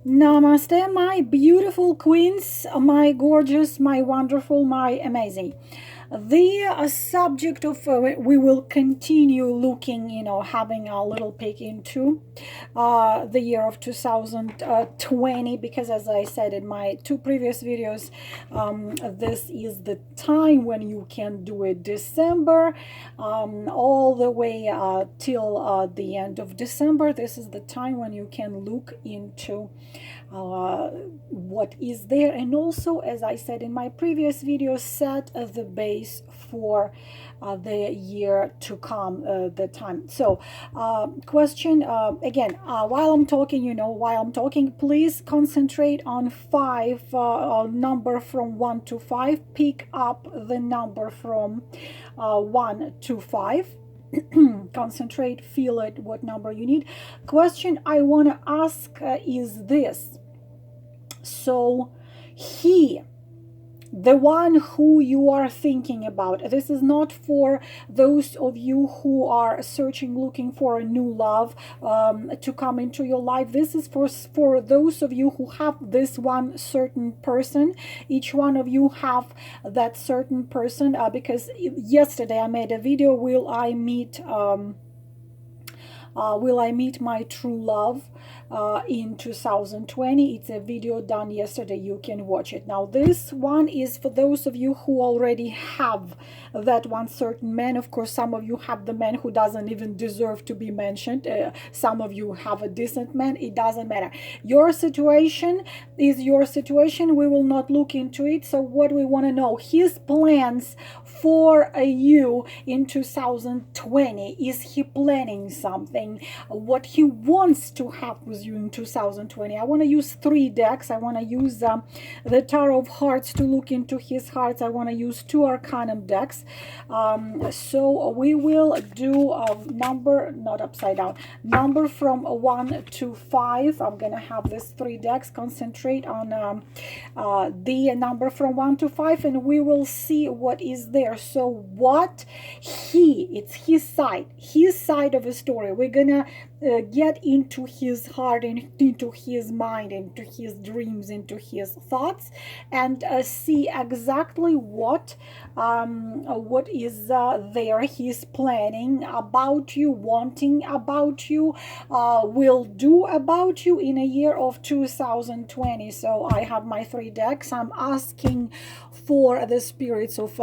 Namaste, my beautiful queens, my gorgeous, my wonderful, my amazing. The subject of we will continue looking, having a little peek into the year of 2020, because as I said in my two previous videos, this is the time when you can do it. December, all the way till the end of December. This is the time when you can look into what is there, and also, as I said in my previous video, set the base for the year to come, the time. So question again, while I'm talking, please concentrate on five, number from 1 to 5. Pick up the number from 1 to 5. Concentrate, feel it, what number you need. Question I want to ask is this: so he, the one who you are thinking about, this is not for those of you who are searching, looking for a new love to come into your life. This is for those of you who have this one certain person. Each one of you have that certain person, because yesterday I made a video, will I meet my true love in 2020? It's a video done yesterday. You can watch it. Now, this one is for those of you who already have that one certain man. Of course, some of you have the man who doesn't even deserve to be mentioned. Some of you have a decent man. It doesn't matter. Your situation is your situation. We will not look into it. So what we want to know, his plans for you in 2020. Is he planning something? What he wants to have with you in 2020? I want to use 3 decks. I want to use the Tarot of Hearts to look into his hearts. I want to use 2 Arcanum decks. So we will do number, not upside down, number from 1 to 5. I'm going to have these 3 decks. Concentrate on the number from 1 to 5, and we will see what is there. So what it's his side of a story. We're gonna get into his heart and into his mind, into his dreams, into his thoughts, and see exactly what is there he's planning about you, wanting about you, will do about you in a year of 2020. So I have my 3 decks. I'm asking for the spirits of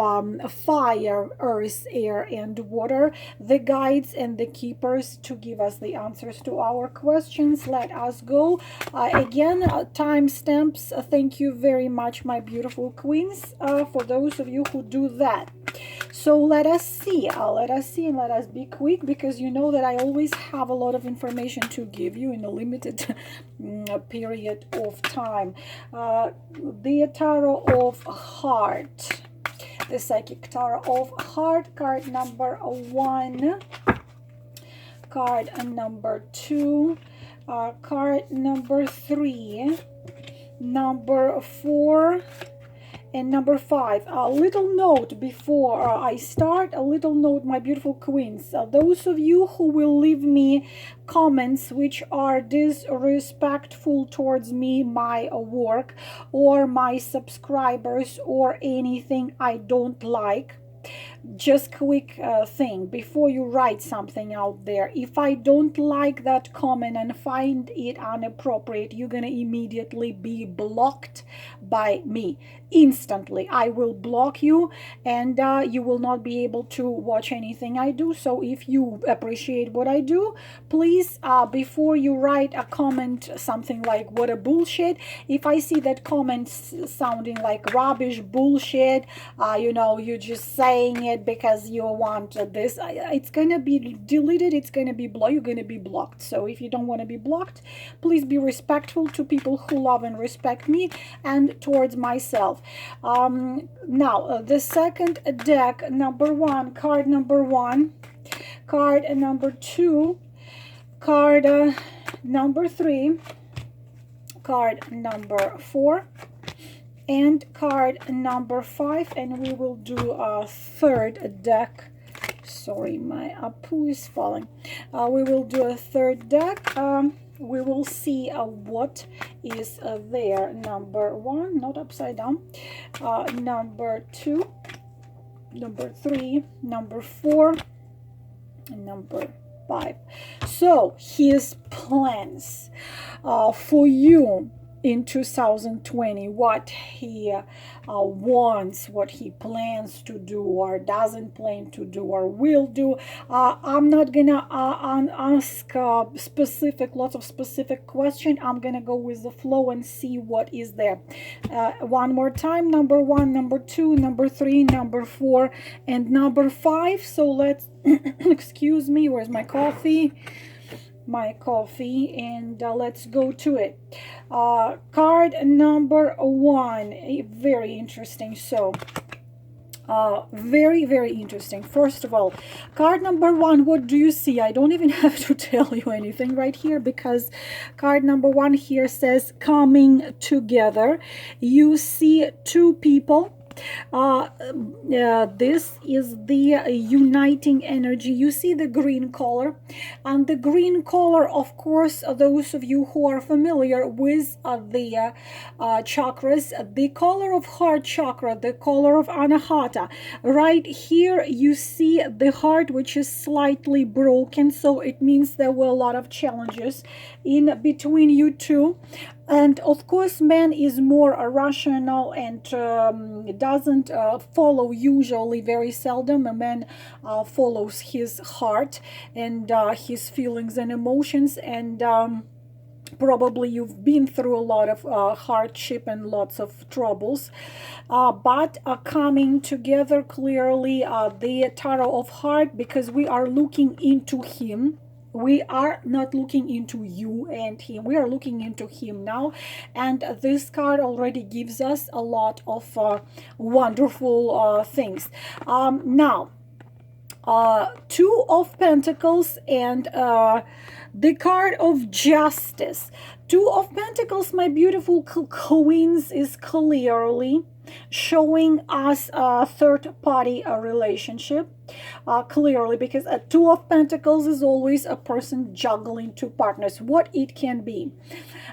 fire, earth, air, and water, the guides and the keepers, to give us the answers to our questions. Let us go. Again, timestamps. Thank you very much, my beautiful queens, for those of you who do that. So let us see, and let us be quick, because you know that I always have a lot of information to give you in a limited period of time. The Tarot of Heart, the Psychic Tarot of Heart, card number 1, card number 2, card number 3, number 4, and number 5. A little note before I start, a little note, my beautiful queens. Those of you who will leave me comments which are disrespectful towards me, my work, or my subscribers, or anything I don't like, just quick thing before you write something out there: if I don't like that comment and find it inappropriate, you're gonna immediately be blocked by me. Instantly I will block you, and you will not be able to watch anything I do. So if you appreciate what I do, please, before you write a comment something like "what a bullshit," if I see that comment sounding like rubbish, bullshit, you're just saying it because you want this, it's gonna be deleted, it's gonna be blocked, you're gonna be blocked. So if you don't want to be blocked, please be respectful to people who love and respect me, and towards myself. Now, the second deck, number 1, card number 1, card number 2, card number 3, card number 4, and card number 5, and we will do a third deck. Sorry, my poo is falling. We will do a third deck. we will see what is there. Number 1, not upside down, number 2, number 3, number 4, and number 5. So his plans for you in 2020, what he wants, what he plans to do or doesn't plan to do or will do. I'm not gonna ask lots of specific question. I'm gonna go with the flow and see what is there. One more time: number 1, number 2, number 3, number 4, and number 5. So let's excuse me, where's my coffee? And let's go to it. Card number 1, very interesting. So very, very interesting. First of all, card number 1, what do you see? I don't even have to tell you anything right here, because card number 1 here says coming together. You see 2 people. This is the uniting energy. You see the green color, and the green color, of course, those of you who are familiar with the chakras, the color of heart chakra, the color of anahata, right here you see the heart, which is slightly broken, so it means there were a lot of challenges in between you two. And of course, man is more rational and doesn't follow, usually very seldom. A man follows his heart and his feelings and emotions, and probably you've been through a lot of hardship and lots of troubles, but coming together clearly, the Tarot of Heart, because we are looking into him. We are not looking into you and him. We are looking into him now. And this card already gives us a lot of wonderful things. Now, 2 of Pentacles and the card of Justice. 2 of Pentacles, my beautiful queens, is clearly showing us a third-party relationship. Clearly, because a 2 of Pentacles is always a person juggling 2 partners. What it can be?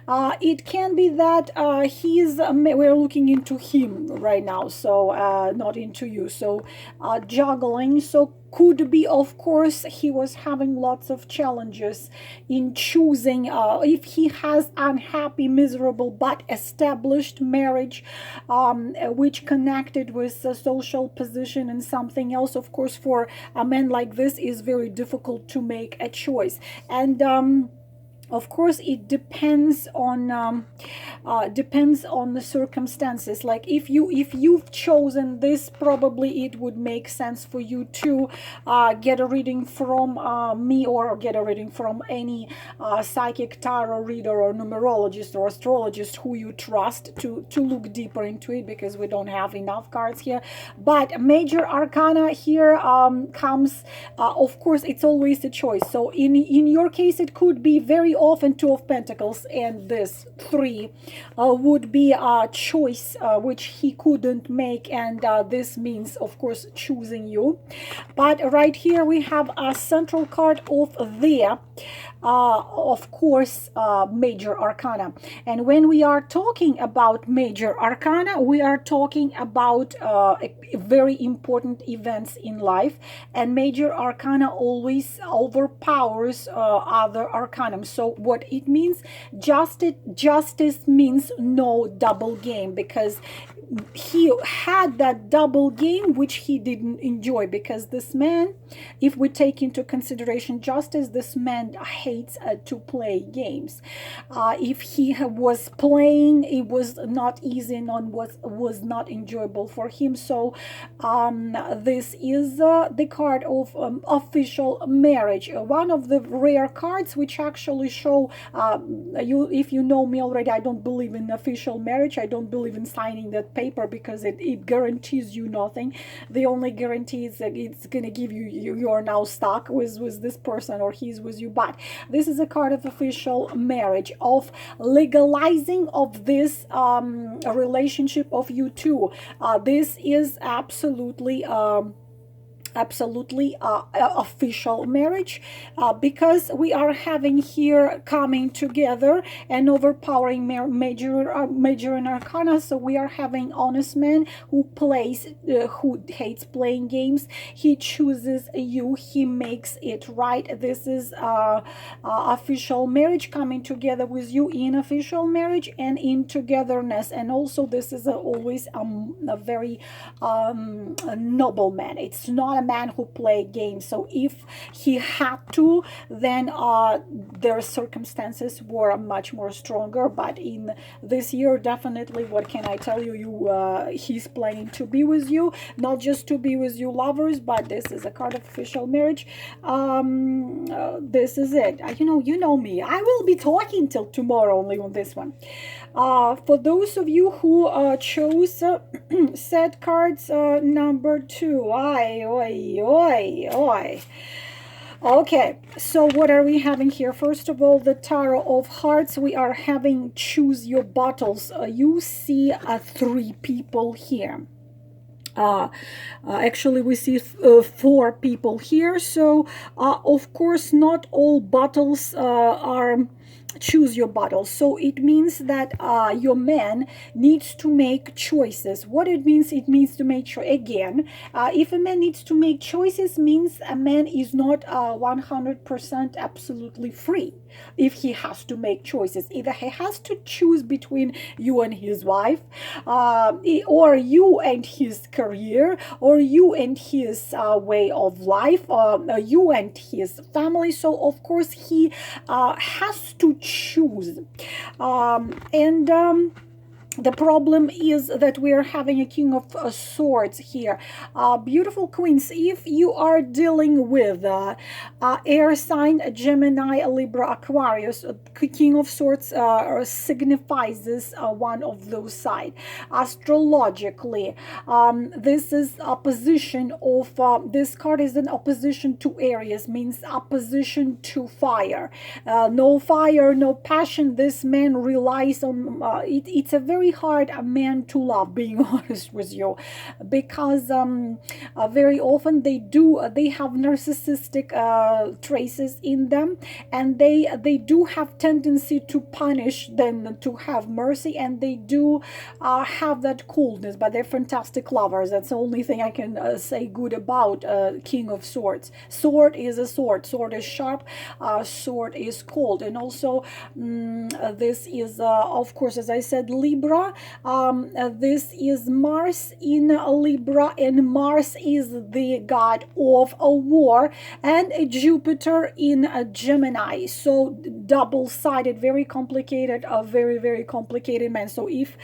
It can be that we're looking into him right now, so not into you. So juggling. So could be, of course, he was having lots of challenges in choosing if he has unhappy, miserable, but established marriage, which connected with a social position and something else. Of course, for a man like this, is very difficult to make a choice. And of course, it depends on the circumstances. Like if you've chosen this, probably it would make sense for you to get a reading from me, or get a reading from any psychic, tarot reader, or numerologist, or astrologist who you trust to look deeper into it, because we don't have enough cards here. But major arcana here comes. Of course, it's always a choice. So in your case, it could be very often 2 of Pentacles, and this 3 would be a choice which he couldn't make, and this means, of course, choosing you. But right here we have a central card of the of course, major arcana. And when we are talking about major arcana, we are talking about very important events in life, and major arcana always overpowers other arcanum. So what it means, justice means no double game, because he had that double game which he didn't enjoy, because this man, if we take into consideration justice, this man hates to play games. If he was playing, it was not easy and was not enjoyable for him. So this is the card of official marriage, one of the rare cards which actually show if you know me already, I don't believe in official marriage. I don't believe in signing that paper, because it guarantees you nothing. The only guarantee is that it's gonna give you are now stuck with this person, or he's with you. But this is a card of official marriage, of legalizing of this relationship of you two. This is absolutely absolutely official marriage, because we are having here coming together and overpowering major in arcana. So we are having honest man who plays, who hates playing games. He chooses you, he makes it right. This is official marriage, coming together with you in official marriage and in togetherness. And also this is always a very a noble man. It's not a man who play games. So if he had to, then their circumstances were much more stronger. But in this year, definitely, what can I tell you? He's planning to be with you, not just to be with you lovers, but this is a card of official marriage. This is it. You know me. I will be talking till tomorrow only on this one. For those of you who chose set cards number 2, okay, so what are we having here? First of all, the Tarot of Hearts. We are having choose your battles. You see 3 people here. Actually, we see 4 people here. So, of course, not all battles are choose your battle. So it means that your man needs to make choices. What it means to make sure, again, if a man needs to make choices, means a man is not 100% absolutely free. If he has to make choices, either he has to choose between you and his wife, or you and his career, or you and his way of life, you and his family. So of course he has to choose, the problem is that we are having a King of Swords here. Beautiful queens, if you are dealing with air sign, Gemini, Libra, Aquarius, King of Swords signifies this one of those sides. Astrologically, this is opposition of, this card is an opposition to Aries, means opposition to fire. No fire, no passion. This man relies on, it's a very hard a man to love, being honest with you, because very often they have narcissistic traces in them, and they do have tendency to punish than to have mercy, and they do have that coolness, but they're fantastic lovers. That's the only thing I can say good about King of Swords. Sword is a sword. Sword is sharp. Sword is cold. And also this is of course, as I said, Libra. This is Mars in Libra, and Mars is the god of a war, and Jupiter in Gemini. So double-sided, very complicated, a very complicated man. So if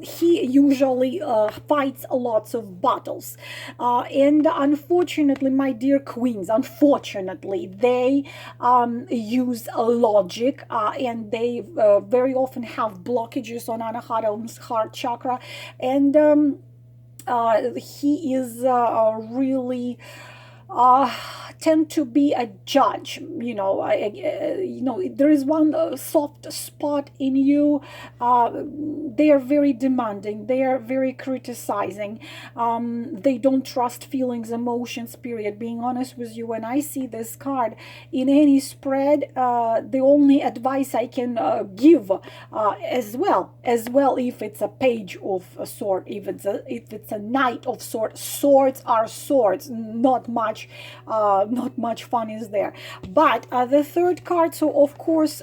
he usually fights lots of battles, and unfortunately, my dear queens, unfortunately, they use logic, and they very often have blockages on Anaharam's heart chakra, and he is really tend to be a judge. There is one soft spot in you. They are very demanding, they are very criticizing, they don't trust feelings, emotions, period. Being honest with you, when I see this card in any spread, the only advice I can give, as well if it's a page of a sword, if it's a knight of swords. Swords are swords, not much fun is there. But the third card, so of course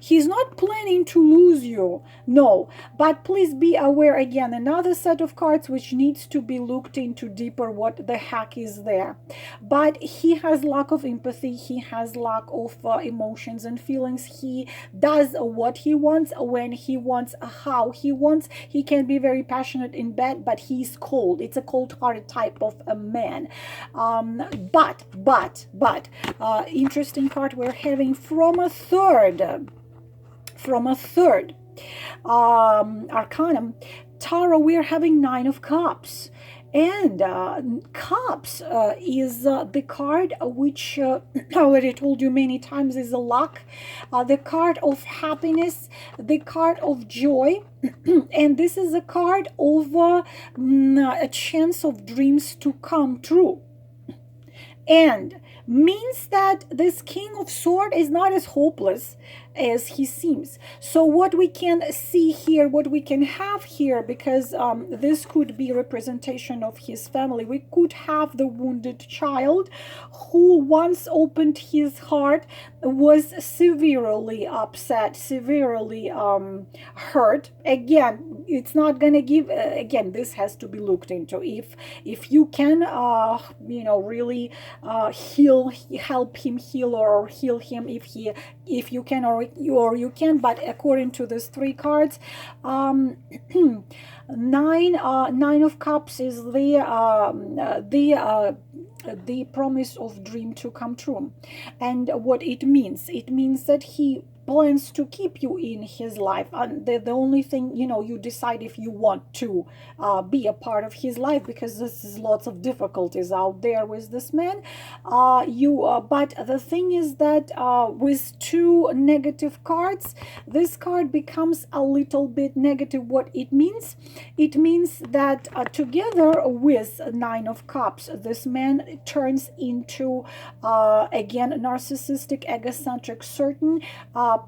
he's not planning to lose you, no, but please be aware, again, another set of cards which needs to be looked into deeper, what the heck is there. But he has lack of empathy, he has lack of emotions and feelings. He does what he wants, when he wants, how he wants. He can be very passionate in bed, but he's cold. It's a cold-hearted type of a man. But interesting card we're having from a third arcanum tarot. We're having 9 of Cups, And Cups is the card which I already told you many times is a luck, the card of happiness, the card of joy. And this is a card of a chance of dreams to come true. And means that this King of Swords is not as hopeless as he seems. So what we can see here, what we can have here, because this could be representation of his family, we could have the wounded child who once opened his heart, was severely upset, severely hurt. Again, it's not gonna give, again, this has to be looked into. If you can really help him heal, or heal him, if you can, or you can. But according to these three cards, nine of cups is the promise of dream to come true. And what it means that he plans to keep you in his life, and the only thing, you decide if you want to be a part of his life, because this is lots of difficulties out there with this man. But the thing is that with two negative cards, this card becomes a little bit negative. What it means that together with Nine of Cups, this man turns into again narcissistic, egocentric, certain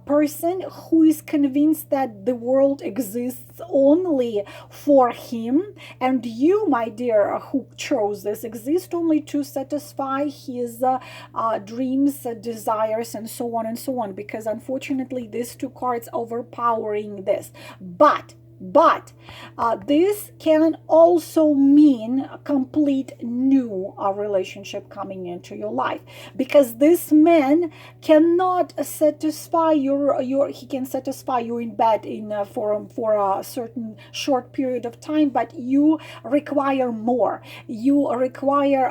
person who is convinced that the world exists only for him, and you, my dear, who chose this, exist only to satisfy his dreams, desires, and so on and so on, because unfortunately these two cards overpowering this. But this can also mean a complete new relationship coming into your life, because this man cannot satisfy he can satisfy you in bed for a certain short period of time, but you require more. You require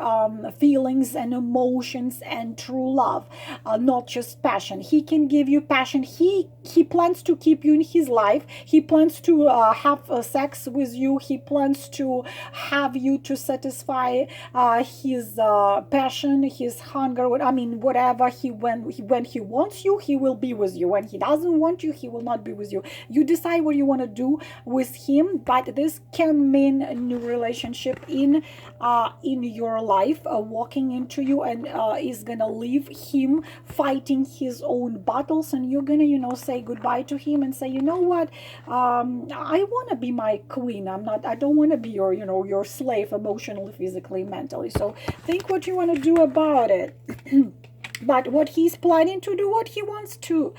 feelings and emotions and true love, not just passion. He can give you passion. He plans to keep you in his life. He plans to have sex with you. He plans to have you to satisfy his passion, his hunger. Whatever when he wants you, he will be with you. When he doesn't want you, he will not be with you. You decide what you want to do with him, but this can mean a new relationship in your life, walking into you, and is gonna leave him fighting his own battles, and you're gonna say goodbye to him and say, you know what, I want to be my queen. I don't want to be your slave, emotionally, physically, mentally. So think what you want to do about it. But what he's planning to do, what he wants to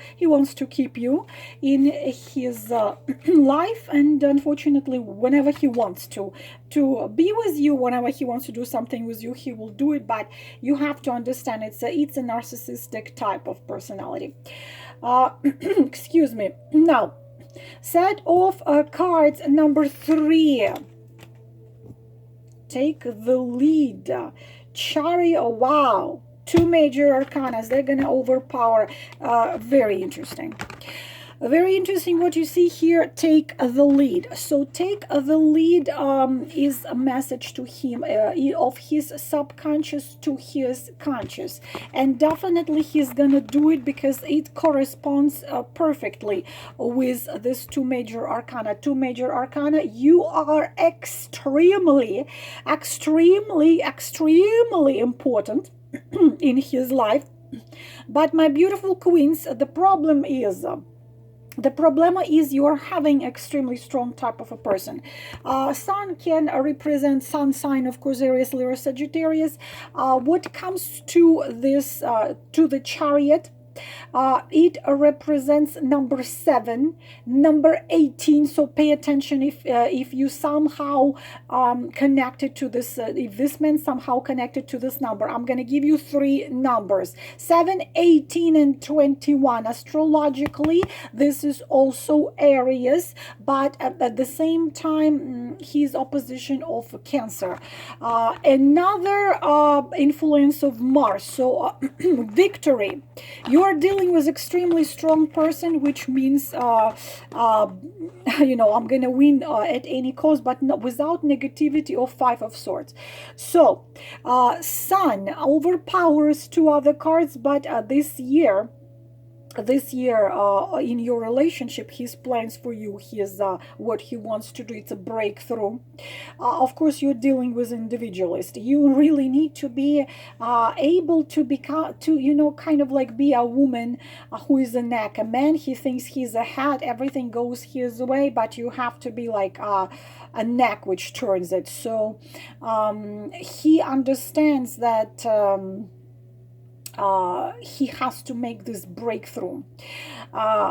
keep you in his life, and unfortunately, whenever he wants to be with you, whenever he wants to do something with you, he will do it. But you have to understand, it's a narcissistic type of personality. Excuse me. Now, set of cards number 3. Take the lead. Chariot. Wow. 2 major arcanas. They're going to overpower. Very interesting. Very interesting what you see here. Take the lead. So take the lead is a message to him of his subconscious to his conscious, and definitely he's gonna do it because it corresponds perfectly with this 2 major arcana. 2 major arcana, you are extremely important in his life. But my beautiful queens, the problem is you're having extremely strong type of a person. Sun can represent sun sign, of course, Aries, Leo, Sagittarius. What comes to this, to the Chariot, it represents number 7, number 18. So pay attention if you somehow connected to this, if this man somehow connected to this number. I'm going to give you 3 numbers: 7, 18, and 21. Astrologically, this is also Aries, but at the same time, he's opposition of Cancer. Another influence of Mars. So victory. You are dealing with extremely strong person, which means you know, I'm gonna win at any cost, but not without negativity of Five of Swords. So Sun overpowers two other cards, but this year in your relationship, his plans for you, his what he wants to do, it's a breakthrough. Of course, you're dealing with individualist. You really need to be able to become, to, you know, kind of like be a woman who is a neck. A man, he thinks he's a head, everything goes his way, but you have to be like a neck which turns it. So he understands that he has to make this breakthrough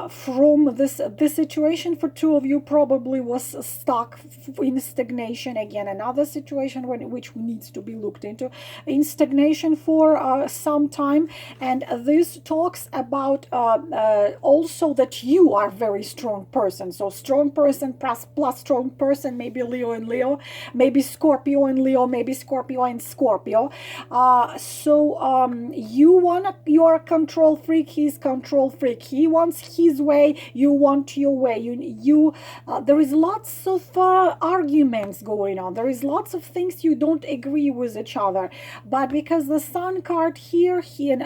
from this situation. For two of you probably was stuck in stagnation. Again, another situation which needs to be looked into, in stagnation for some time. And this talks about also that you are very strong person. So strong person plus strong person, maybe Leo and Leo, maybe Scorpio and Leo, maybe Scorpio and Scorpio. You're a control freak, he's control freak. He wants his way, you want your way. There is lots of arguments going on. There is lots of things you don't agree with each other. But because the Sun card here, he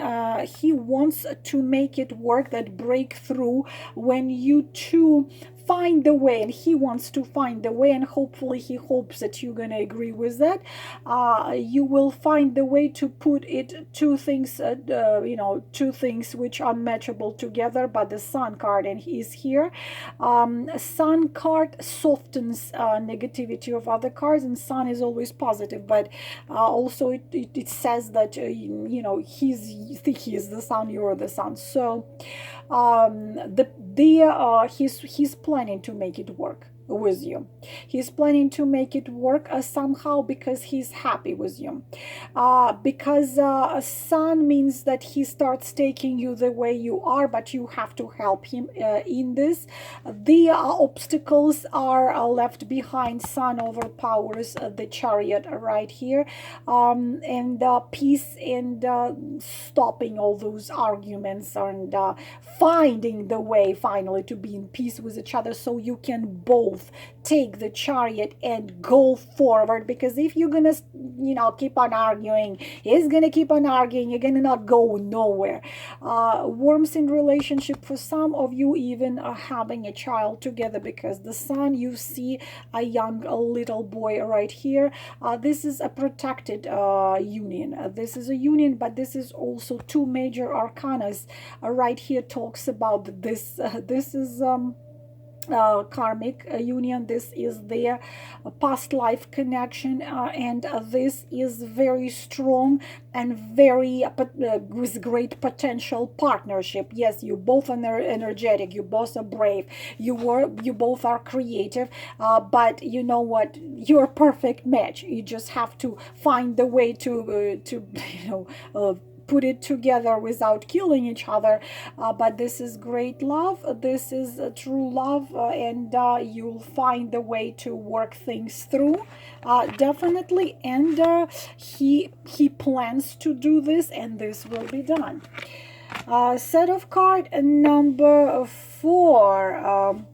wants to make it work, that breakthrough, when you two find the way, and he wants to find the way, and hopefully he hopes that you're gonna agree with that. You will find the way to put it two things which are matchable together. But the Sun card, and he's here, Sun card softens negativity of other cards, and Sun is always positive, but also it says that you know, he is the Sun, you're the Sun. So he's planning to make it work with you. He's planning to make it work somehow, because he's happy with you. Because Sun means that he starts taking you the way you are, but you have to help him in this. The obstacles are left behind. Sun overpowers the Chariot right here, and peace, and stopping all those arguments, and finding the way finally to be in peace with each other, so you can both take the Chariot and go forward. Because if you're gonna, you know, keep on arguing, he's gonna keep on arguing, you're gonna not go nowhere. Warmth in relationship, for some of you even having a child together, because the Sun, you see a little boy right here. This is a protected union. This is a union, but this is also two major arcanas right here talks about this. This is karmic union. This is their past life connection, and this is very strong and very with great potential partnership. Yes, you both are energetic, you both are brave, you both are creative, but you know what, you're a perfect match. You just have to find the way to put it together without killing each other. But this is great love, this is true love, and you'll find the way to work things through, definitely. And he plans to do this, and this will be done. Set of card number 4,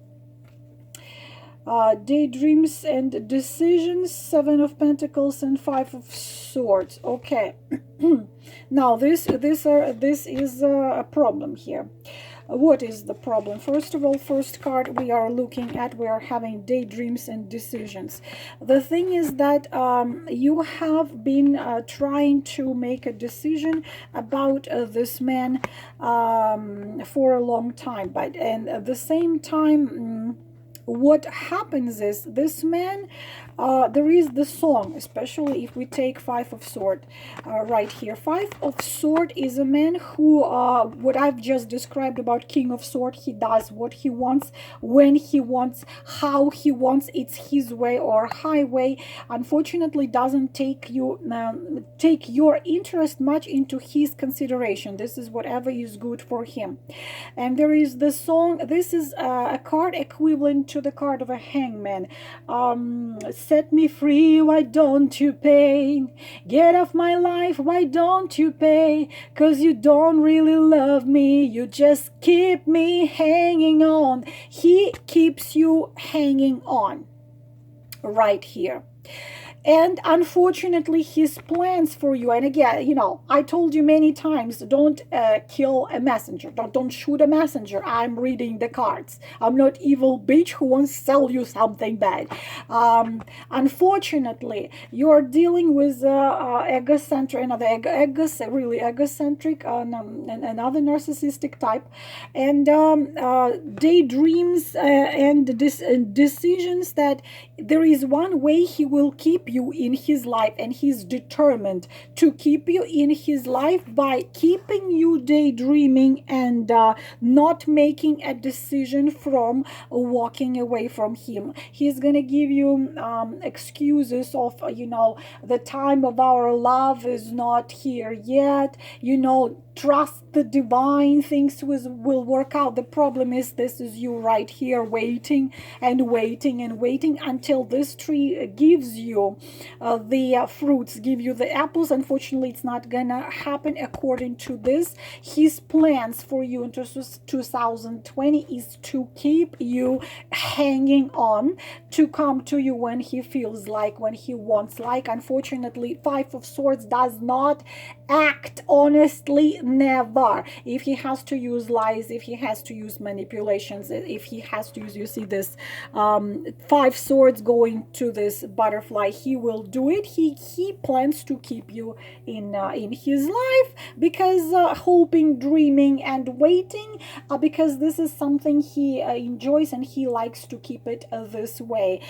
daydreams and decisions, Seven of Pentacles and Five of Swords. Okay. Now this is a problem here. What is the problem? First of all, first card we are looking at, we are having daydreams and decisions. The thing is that you have been trying to make a decision about this man for a long time, but at the same time, what happens is this man, there is the song, especially if we take Five of Sword right here. Five of Sword is a man who, what I've just described about King of Sword, he does what he wants, when he wants, how he wants, it's his way or highway. Unfortunately, doesn't take your interest much into his consideration. This is whatever is good for him. And there is the song. This is a card equivalent to the card of a hangman. Set me free, why don't you pay? Get off my life, why don't you pay? 'Cause you don't really love me, you just keep me hanging on. He keeps you hanging on right here. And unfortunately, his plans for you, and again, I told you many times, don't kill a messenger, don't shoot a messenger. I'm reading the cards. I'm not evil bitch who wants to sell you something bad. Unfortunately, you're dealing with egocentric, really egocentric, another narcissistic type, and daydreams and decisions that there is one way he will keep you in his life, and he's determined to keep you in his life by keeping you daydreaming and not making a decision from walking away from him. He's gonna give you excuses of the time of our love is not here yet, trust the divine, things will work out. The problem is, this is you right here waiting and waiting and waiting until this tree gives you the fruits, give you the apples. Unfortunately, it's not gonna happen according to this. His plans for you in 2020 is to keep you hanging on, to come to you when he feels like, when he wants like. Unfortunately, Five of Swords does not act honestly, never. If he has to use lies, if he has to use manipulations, if he has to use, you see this Five Swords going to this butterfly, he will do it. He plans to keep you in his life, because hoping, dreaming and waiting, because this is something he enjoys, and he likes to keep it this way.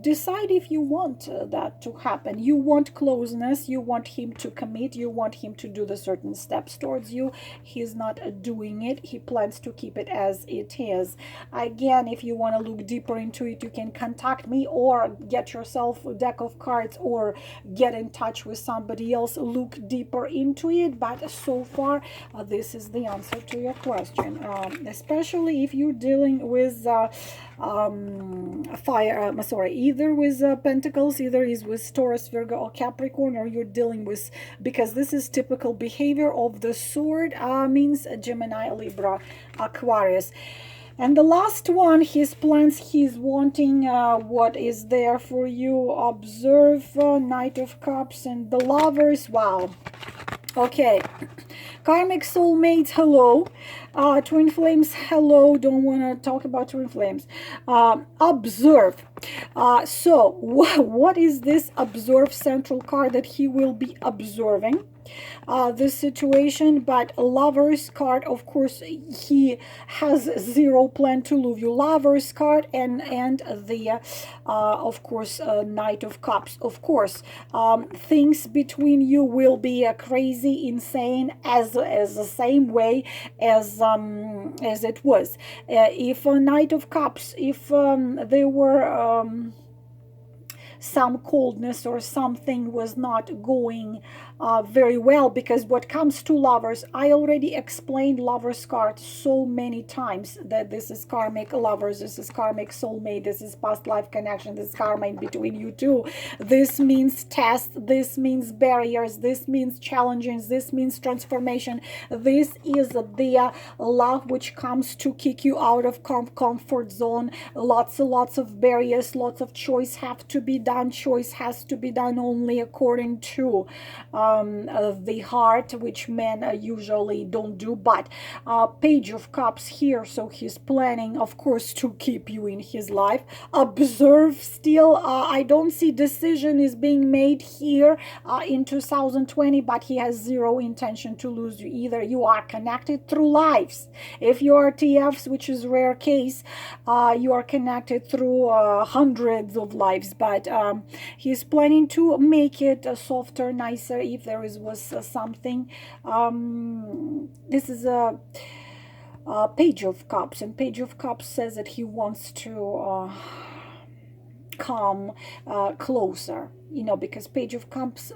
Decide if you want that to happen. You want closeness, you want him to commit, you want him to do the certain steps towards you. He's not doing it. He plans to keep it as it is. Again, if you want to look deeper into it, you can contact me or get yourself a deck of cards or get in touch with somebody else, look deeper into it. But so far, this is the answer to your question, especially if you're dealing with either with Pentacles, either is with Taurus, Virgo or Capricorn, or you're dealing with, because this is typical behavior of the sword, means Gemini, Libra, Aquarius. And the last one, his plans, he's wanting what is there for you. Observe, Knight of Cups and the Lovers. Wow. Okay, karmic soulmates, hello. Twin flames, hello. Don't want to talk about twin flames. Observe. So what is this observe central card that he will be observing? This situation, but Lover's card, of course, he has zero plan to lose you. Lover's card and the of course Knight of Cups. Of course, things between you will be crazy, insane, as the same way as it was. If a Knight of Cups, if there were some coldness or something was not going very well, because what comes to lovers, I already explained Lover's card so many times, that this is karmic lovers, this is karmic soulmate, this is past life connection, this is karma in between you two. This means test, this means barriers, this means challenges, this means transformation. This is the love which comes to kick you out of comfort zone. Lots of barriers, lots of choice have to be done. Choice has to be done only according to the heart, which men usually don't do. But Page of Cups here, so he's planning, of course, to keep you in his life. Observe still, I don't see decision is being made here in 2020, but he has zero intention to lose you either. You are connected through lives. If you are TFs, which is rare case, you are connected through hundreds of lives, but he's planning to make it softer, nicer, if there was something. This is a Page of Cups, and Page of Cups says that he wants to come closer. you know, because Page of Cups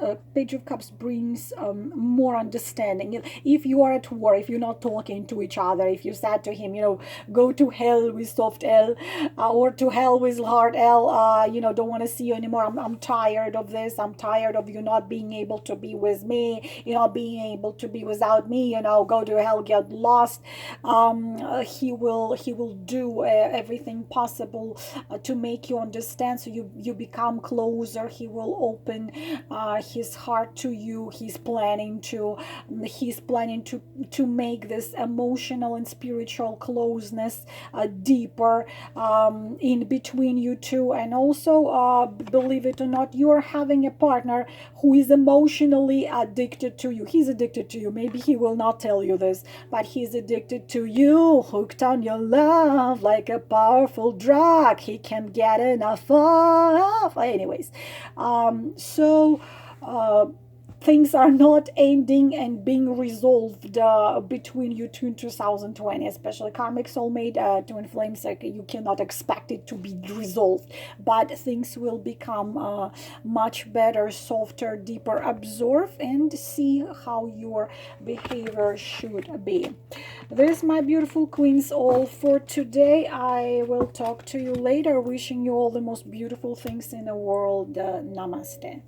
brings more understanding. If you are at war, if you're not talking to each other, if you said to him, you know, go to hell with soft L, or to hell with hard L, you know, don't want to see you anymore. I'm tired of this. I'm tired of you not being able to be with me, you know, being able to be without me, you know, go to hell, get lost. He will do everything possible to make you understand, so you become closer. He will open his heart to you. He's planning to make this emotional and spiritual closeness deeper in between you two. And also, believe it or not, you're having a partner who is emotionally addicted to you. He's addicted to you. Maybe he will not tell you this, but he's addicted to you, hooked on your love like a powerful drug. He can't get enough of. Anyways, so things are not ending and being resolved between you two in 2020, especially karmic soulmate, twin flames. Like, you cannot expect it to be resolved, but things will become much better, softer, deeper. Observe and see how your behavior should be. This, my beautiful queens, all for today. I will talk to you later, wishing you all the most beautiful things in the world. Namaste.